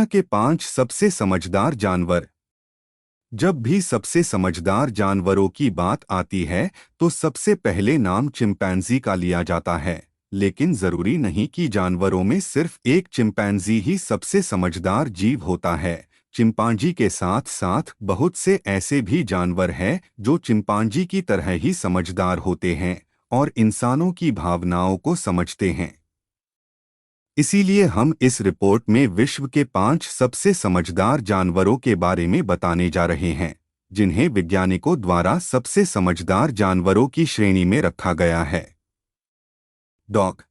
दुनिया के 5 सबसे समझदार जानवर। जब भी सबसे समझदार जानवरों की बात आती है तो सबसे पहले नाम चिंपैंजी का लिया जाता है। लेकिन जरूरी नहीं कि जानवरों में सिर्फ एक चिंपैंजी ही सबसे समझदार जीव होता है। चिंपांजी के साथ साथ बहुत से ऐसे भी जानवर हैं जो चिंपांजी की तरह ही समझदार होते हैं और इंसानों की भावनाओं को समझते हैं। इसीलिए हम इस रिपोर्ट में विश्व के 5 सबसे समझदार जानवरों के बारे में बताने जा रहे हैं, जिन्हें वैज्ञानिकों द्वारा सबसे समझदार जानवरों की श्रेणी में रखा गया है। डॉग।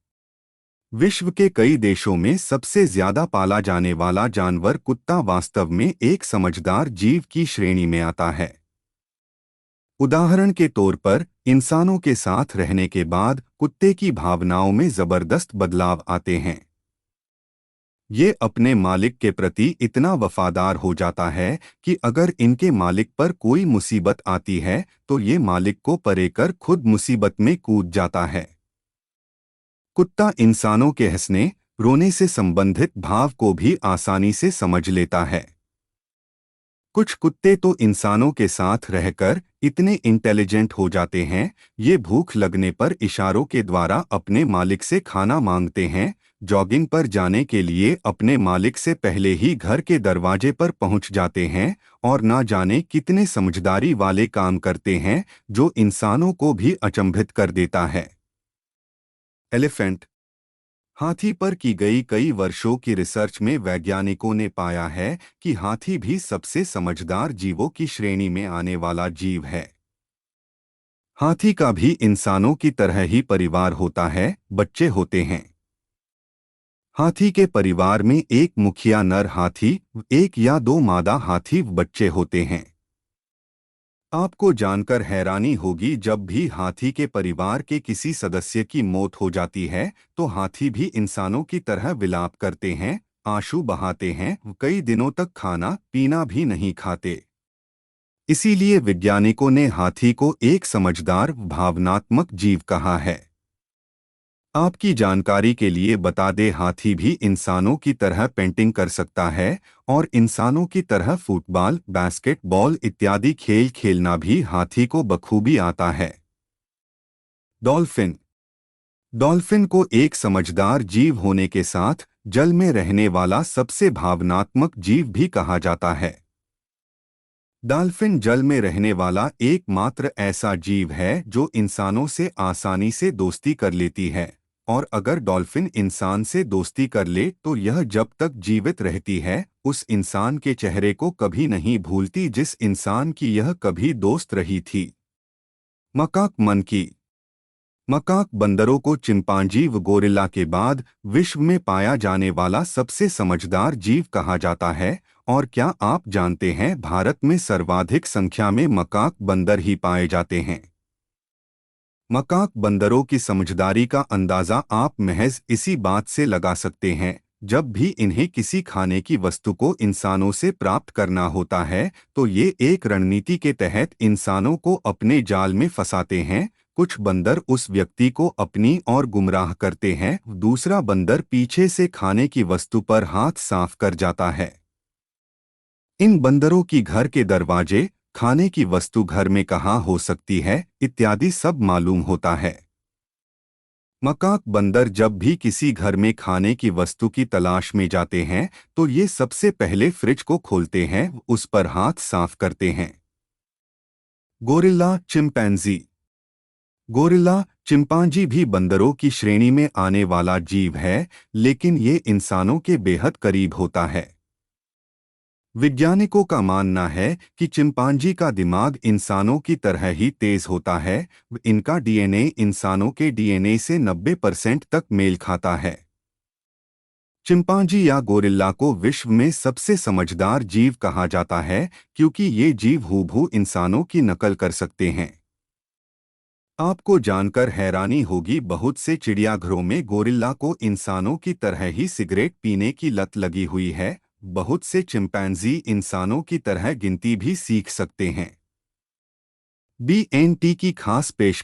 विश्व के कई देशों में सबसे ज्यादा पाला जाने वाला जानवर कुत्ता वास्तव में एक समझदार जीव की श्रेणी में आता है। उदाहरण के तौर पर इंसानों के साथ रहने के बाद कुत्ते की भावनाओं में जबरदस्त बदलाव आते हैं। ये अपने मालिक के प्रति इतना वफादार हो जाता है कि अगर इनके मालिक पर कोई मुसीबत आती है तो ये मालिक को परे कर खुद मुसीबत में कूद जाता है। कुत्ता इंसानों के हंसने, रोने से संबंधित भाव को भी आसानी से समझ लेता है। कुछ कुत्ते तो इंसानों के साथ रहकर इतने इंटेलिजेंट हो जाते हैं, ये भूख लगने पर इशारों के द्वारा अपने मालिक से खाना मांगते हैं, जॉगिंग पर जाने के लिए अपने मालिक से पहले ही घर के दरवाजे पर पहुंच जाते हैं और ना जाने कितने समझदारी वाले काम करते हैं जो इंसानों को भी अचंभित कर देता है। एलिफेंट। हाथी पर की गई कई वर्षों की रिसर्च में वैज्ञानिकों ने पाया है कि हाथी भी सबसे समझदार जीवों की श्रेणी में आने वाला जीव है। हाथी का भी इंसानों की तरह ही परिवार होता है, बच्चे होते हैं। हाथी के परिवार में एक मुखिया नर हाथी, एक या दो मादा हाथी बच्चे होते हैं। आपको जानकर हैरानी होगी, जब भी हाथी के परिवार के किसी सदस्य की मौत हो जाती है तो हाथी भी इंसानों की तरह विलाप करते हैं, आंसू बहाते हैं, कई दिनों तक खाना पीना भी नहीं खाते। इसीलिए वैज्ञानिकों ने हाथी को एक समझदार भावनात्मक जीव कहा है। आपकी जानकारी के लिए बता दें, हाथी भी इंसानों की तरह पेंटिंग कर सकता है और इंसानों की तरह फुटबॉल, बास्केटबॉल इत्यादि खेल खेलना भी हाथी को बखूबी आता है। डॉल्फिन। डॉल्फिन को एक समझदार जीव होने के साथ जल में रहने वाला सबसे भावनात्मक जीव भी कहा जाता है। डॉल्फिन जल में रहने वाला एकमात्र ऐसा जीव है जो इंसानों से आसानी से दोस्ती कर लेती है, और अगर डॉल्फिन इंसान से दोस्ती कर ले तो यह जब तक जीवित रहती है उस इंसान के चेहरे को कभी नहीं भूलती जिस इंसान की यह कभी दोस्त रही थी। Macaque monkey. मकाक बंदरों को चिंपांजी व गोरिल्ला के बाद विश्व में पाया जाने वाला सबसे समझदार जीव कहा जाता है। और क्या आप जानते हैं, भारत में सर्वाधिक संख्या में मकाक बंदर ही पाए जाते हैं। मकाक बंदरों की समझदारी का अंदाजा आप महज इसी बात से लगा सकते हैं, जब भी इन्हें किसी खाने की वस्तु को इंसानों से प्राप्त करना होता है तो ये एक रणनीति के तहत इंसानों को अपने जाल में फंसाते हैं। कुछ बंदर उस व्यक्ति को अपनी ओर गुमराह करते हैं, दूसरा बंदर पीछे से खाने की वस्तु पर हाथ साफ कर जाता है। इन बंदरों की घर के दरवाजे, खाने की वस्तु घर में कहाँ हो सकती है इत्यादि सब मालूम होता है। मकाक बंदर जब भी किसी घर में खाने की वस्तु की तलाश में जाते हैं तो ये सबसे पहले फ्रिज को खोलते हैं, उस पर हाथ साफ करते हैं। Gorilla chimpanzee. गोरिल्ला चिंपांजी भी बंदरों की श्रेणी में आने वाला जीव है, लेकिन ये इंसानों के बेहद करीब होता है। वैज्ञानिकों का मानना है कि चिंपांजी का दिमाग इंसानों की तरह ही तेज होता है, इनका डीएनए इंसानों के डीएनए से 90% तक मेल खाता है। चिंपांजी या गोरिल्ला को विश्व में सबसे समझदार जीव कहा जाता है क्योंकि ये जीव हूबहू इंसानों की नकल कर सकते हैं। आपको जानकर हैरानी होगी, बहुत से चिड़ियाघरों में गोरिल्ला को इंसानों की तरह ही सिगरेट पीने की लत लगी हुई है। बहुत से चिंपैंजी इंसानों की तरह गिनती भी सीख सकते हैं। बीएनटी की खास पेशकश।